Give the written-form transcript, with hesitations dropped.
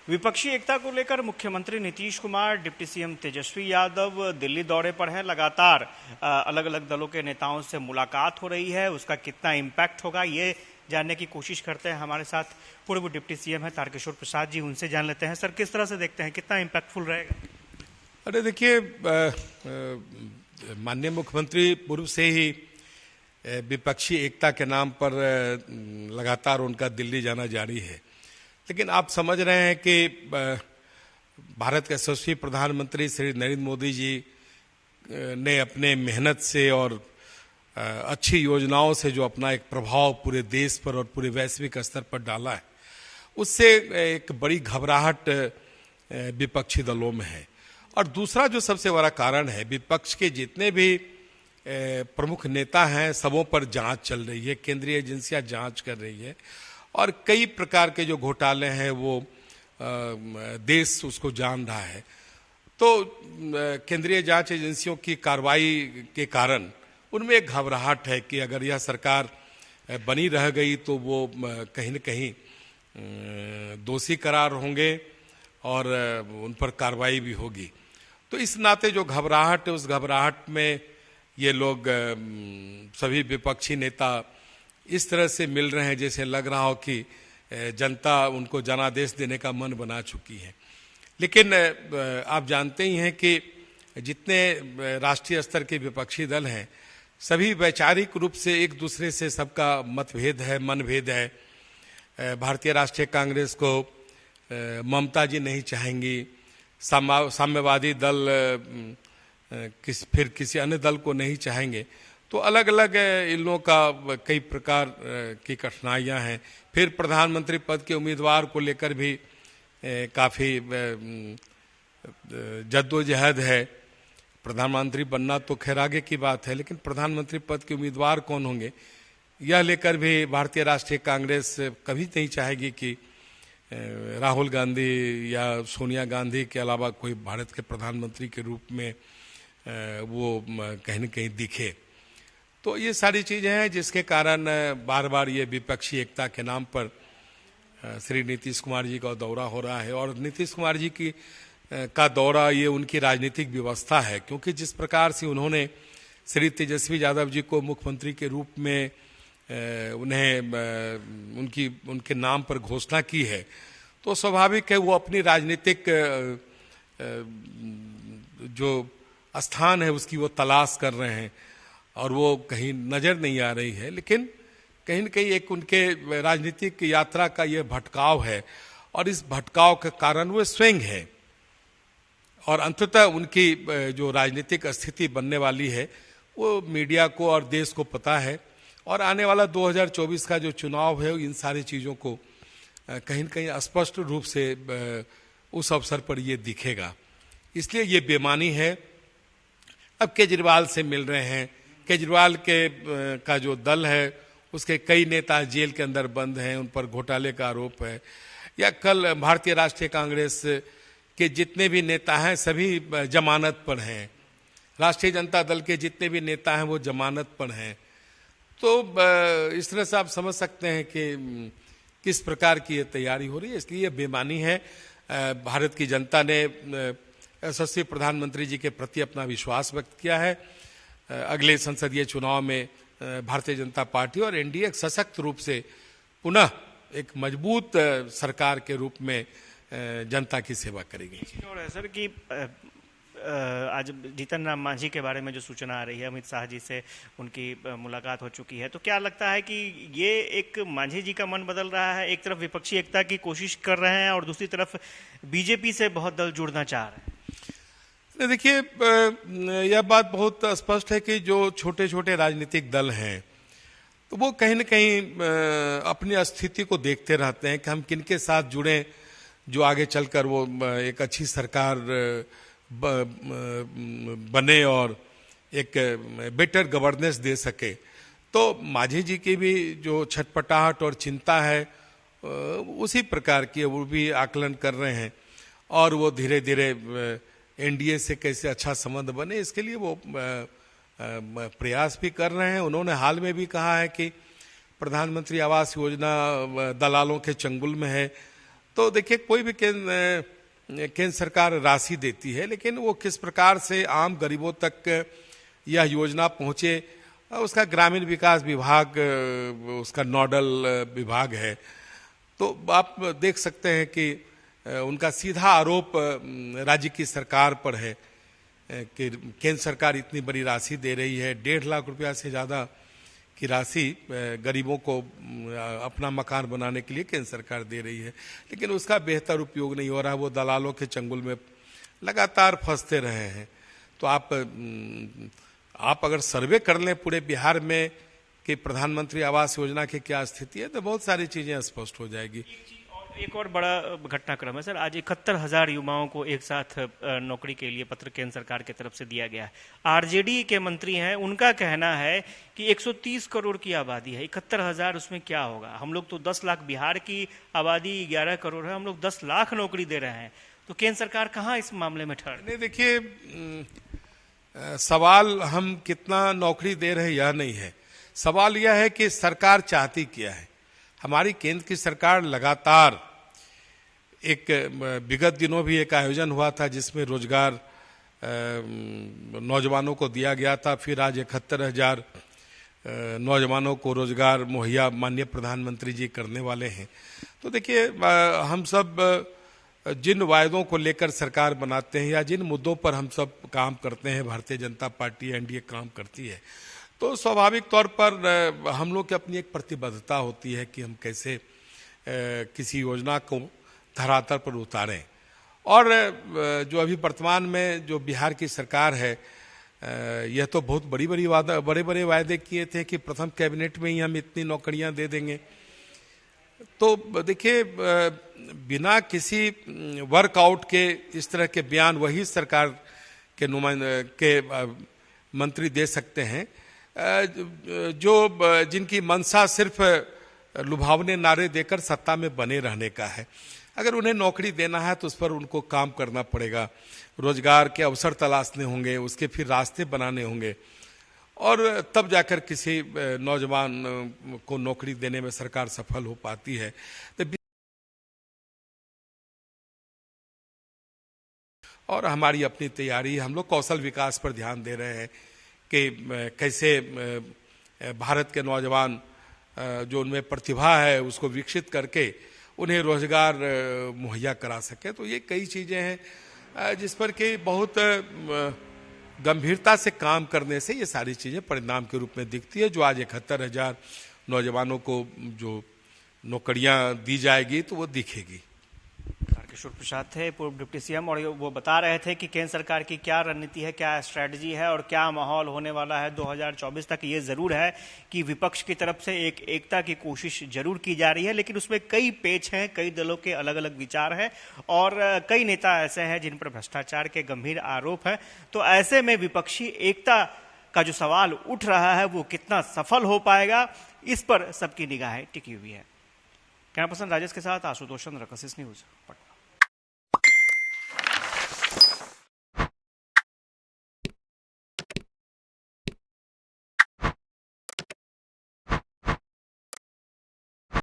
विपक्षी एकता को लेकर मुख्यमंत्री नीतीश कुमार, डिप्टी सीएम तेजस्वी यादव दिल्ली दौरे पर हैं। लगातार अलग अलग दलों के नेताओं से मुलाकात हो रही है। उसका कितना इम्पैक्ट होगा ये जानने की कोशिश करते हैं। हमारे साथ पूर्व डिप्टी सीएम है तारकिशोर प्रसाद जी, उनसे जान लेते हैं। सर, किस तरह से देखते हैं, कितना इम्पैक्टफुल रहेगा? अरे देखिए, माननीय मुख्यमंत्री पूर्व से ही विपक्षी एकता के नाम पर लगातार उनका दिल्ली जाना जारी है। लेकिन आप समझ रहे हैं कि भारत के यशस्वी प्रधानमंत्री श्री नरेंद्र मोदी जी ने अपने मेहनत से और अच्छी योजनाओं से जो अपना एक प्रभाव पूरे देश पर और पूरे वैश्विक स्तर पर डाला है, उससे एक बड़ी घबराहट विपक्षी दलों में है। और दूसरा जो सबसे बड़ा कारण है, विपक्ष के जितने भी प्रमुख नेता हैं सबों पर जांच चल रही है, केंद्रीय एजेंसियां जांच कर रही है और कई प्रकार के जो घोटाले हैं वो देश उसको जान रहा है। तो केंद्रीय जांच एजेंसियों की कार्रवाई के कारण उनमें एक घबराहट है कि अगर यह सरकार बनी रह गई तो वो कहीं न कहीं दोषी करार होंगे और उन पर कार्रवाई भी होगी। तो इस नाते जो घबराहट है, उस घबराहट में ये लोग सभी विपक्षी नेता इस तरह से मिल रहे हैं जैसे लग रहा हो कि जनता उनको जनादेश देने का मन बना चुकी है। लेकिन आप जानते ही हैं कि जितने राष्ट्रीय स्तर के विपक्षी दल हैं, सभी वैचारिक रूप से एक दूसरे से सबका मतभेद है, मनभेद है। भारतीय राष्ट्रीय कांग्रेस को ममता जी नहीं चाहेंगी, साम्यवादी दल फिर किसी अन्य दल को नहीं चाहेंगे। तो अलग अलग इन लोगों का कई प्रकार की कठिनाइयां हैं। फिर प्रधानमंत्री पद के उम्मीदवार को लेकर भी काफ़ी जद्दोजहद है। प्रधानमंत्री बनना तो खैर आगे की बात है, लेकिन प्रधानमंत्री पद के उम्मीदवार कौन होंगे यह लेकर भी भारतीय राष्ट्रीय कांग्रेस कभी नहीं चाहेगी कि राहुल गांधी या सोनिया गांधी के अलावा कोई भारत के प्रधानमंत्री के रूप में वो कहीं न कहीं दिखे। तो ये सारी चीज़ें हैं जिसके कारण बार बार ये विपक्षी एकता के नाम पर श्री नीतीश कुमार जी का दौरा हो रहा है। और नीतीश कुमार जी का दौरा ये उनकी राजनीतिक व्यवस्था है, क्योंकि जिस प्रकार से उन्होंने श्री तेजस्वी यादव जी को मुख्यमंत्री के रूप में उनके नाम पर घोषणा की है, तो स्वाभाविक है वो अपनी राजनीतिक जो स्थान है उसकी वो तलाश कर रहे हैं और वो कहीं नजर नहीं आ रही है। लेकिन कहीं न कहीं एक उनके राजनीतिक यात्रा का ये भटकाव है और इस भटकाव के कारण वो स्वयं है और अंततः उनकी जो राजनीतिक स्थिति बनने वाली है वो मीडिया को और देश को पता है। और आने वाला 2024 का जो चुनाव है इन सारी चीज़ों को कहीं न कहीं स्पष्ट रूप से उस अवसर पर ये दिखेगा। इसलिए ये बेमानी है। अब केजरीवाल से मिल रहे हैं, केजरीवाल का जो दल है उसके कई नेता जेल के अंदर बंद हैं, उन पर घोटाले का आरोप है। या कल भारतीय राष्ट्रीय कांग्रेस के जितने भी नेता हैं सभी जमानत पर हैं, राष्ट्रीय जनता दल के जितने भी नेता हैं वो जमानत पर हैं। तो इस तरह से आप समझ सकते हैं कि किस प्रकार की ये तैयारी हो रही है। इसलिए बेमानी है। भारत की जनता ने यशस्वी प्रधानमंत्री जी के प्रति अपना विश्वास व्यक्त किया है। अगले संसदीय चुनाव में भारतीय जनता पार्टी और एनडीए सशक्त रूप से पुनः एक मजबूत सरकार के रूप में जनता की सेवा करेगी। और है सर कि आज जीतन राम मांझी के बारे में जो सूचना आ रही है, अमित शाह जी से उनकी मुलाकात हो चुकी है, तो क्या लगता है कि ये एक मांझी जी का मन बदल रहा है? एक तरफ विपक्षी एकता की कोशिश कर रहे हैं और दूसरी तरफ बीजेपी से बहुत दल जुड़ना चाह रहे हैं। देखिए, यह बात बहुत स्पष्ट है कि जो छोटे छोटे राजनीतिक दल हैं तो वो कहीं न कहीं अपनी स्थिति को देखते रहते हैं कि हम किनके साथ जुड़ें जो आगे चलकर वो एक अच्छी सरकार बने और एक बेटर गवर्नेंस दे सके। तो मांझी जी की भी जो छटपटाहट और चिंता है उसी प्रकार की है। वो भी आकलन कर रहे हैं और वो धीरे धीरे एनडीए से कैसे अच्छा संबंध बने इसके लिए वो प्रयास भी कर रहे हैं। उन्होंने हाल में भी कहा है कि प्रधानमंत्री आवास योजना दलालों के चंगुल में है तो देखिए, कोई भी केंद्र सरकार राशि देती है, लेकिन वो किस प्रकार से आम गरीबों तक यह योजना पहुंचे, उसका ग्रामीण विकास विभाग उसका नोडल विभाग है। तो आप देख सकते हैं कि उनका सीधा आरोप राज्य की सरकार पर है कि केंद्र सरकार इतनी बड़ी राशि दे रही है, 1.5 लाख रुपया से ज़्यादा की राशि गरीबों को अपना मकान बनाने के लिए केंद्र सरकार दे रही है, लेकिन उसका बेहतर उपयोग नहीं हो रहा। वो दलालों के चंगुल में लगातार फंसते रहे हैं। तो आप अगर सर्वे कर लें पूरे बिहार में कि प्रधानमंत्री आवास योजना की क्या स्थिति है, तो बहुत सारी चीजें स्पष्ट हो जाएगी। एक और बड़ा घटनाक्रम है सर, आज 71,000 युवाओं को एक साथ नौकरी के लिए पत्र केंद्र सरकार की तरफ से दिया गया है। आरजेडी के मंत्री हैं, उनका कहना है कि 130 करोड़ की आबादी है, 71,000 उसमें क्या होगा। हम लोग तो 10 लाख, बिहार की आबादी 11 करोड़ है, हम लोग 10 लाख नौकरी दे रहे हैं। तो केंद्र सरकार कहाँ इस मामले में ठहर? नहीं, देखिए, सवाल हम कितना नौकरी दे रहे हैं यह नहीं है, सवाल यह है कि सरकार चाहती क्या है। हमारी केंद्र की सरकार लगातार, एक विगत दिनों भी एक आयोजन हुआ था जिसमें रोजगार नौजवानों को दिया गया था, फिर आज 71,000 नौजवानों को रोजगार मुहैया माननीय प्रधानमंत्री जी करने वाले हैं। तो देखिए, हम सब जिन वायदों को लेकर सरकार बनाते हैं या जिन मुद्दों पर हम सब काम करते हैं, भारतीय जनता पार्टी एनडीए काम करती है, तो स्वाभाविक तौर पर हम लोग की अपनी एक प्रतिबद्धता होती है कि हम कैसे किसी योजना को धरातल पर उतारें। और जो अभी वर्तमान में जो बिहार की सरकार है, यह तो बहुत बड़े बड़े वायदे किए थे कि प्रथम कैबिनेट में ही हम इतनी नौकरियां दे देंगे। तो देखिए, बिना किसी वर्कआउट के इस तरह के बयान वही सरकार के मंत्री दे सकते हैं जो जिनकी मंशा सिर्फ लुभावने नारे देकर सत्ता में बने रहने का है। अगर उन्हें नौकरी देना है तो उस पर उनको काम करना पड़ेगा, रोजगार के अवसर तलाशने होंगे, उसके फिर रास्ते बनाने होंगे, और तब जाकर किसी नौजवान को नौकरी देने में सरकार सफल हो पाती है। तो और हमारी अपनी तैयारी, हम लोग कौशल विकास पर ध्यान दे रहे हैं कि कैसे भारत के नौजवान जो उनमें प्रतिभा है उसको विकसित करके उन्हें रोजगार मुहैया करा सके। तो ये कई चीजें हैं जिस पर कि बहुत गंभीरता से काम करने से ये सारी चीजें परिणाम के रूप में दिखती है। जो आज 71,000 नौजवानों को जो नौकरियां दी जाएगी तो वो दिखेगी। किशोर प्रसाद थे, पूर्व डिप्टी सीएम, और वो बता रहे थे कि केंद्र सरकार की क्या रणनीति है, क्या स्ट्रैटेजी है और क्या माहौल होने वाला है 2024 तक। ये जरूर है कि विपक्ष की तरफ से एक एकता की कोशिश जरूर की जा रही है, लेकिन उसमें कई पेच हैं, कई दलों के अलग अलग विचार हैं और कई नेता ऐसे हैं जिन पर भ्रष्टाचार के गंभीर आरोप है। तो ऐसे में विपक्षी एकता का जो सवाल उठ रहा है वो कितना सफल हो पाएगा, इस पर सबकी निगाहें टिकी हुई है। कैमरा पर्सन राजेश के साथ आशुतोष चंद्र, कसस न्यूज, पटना।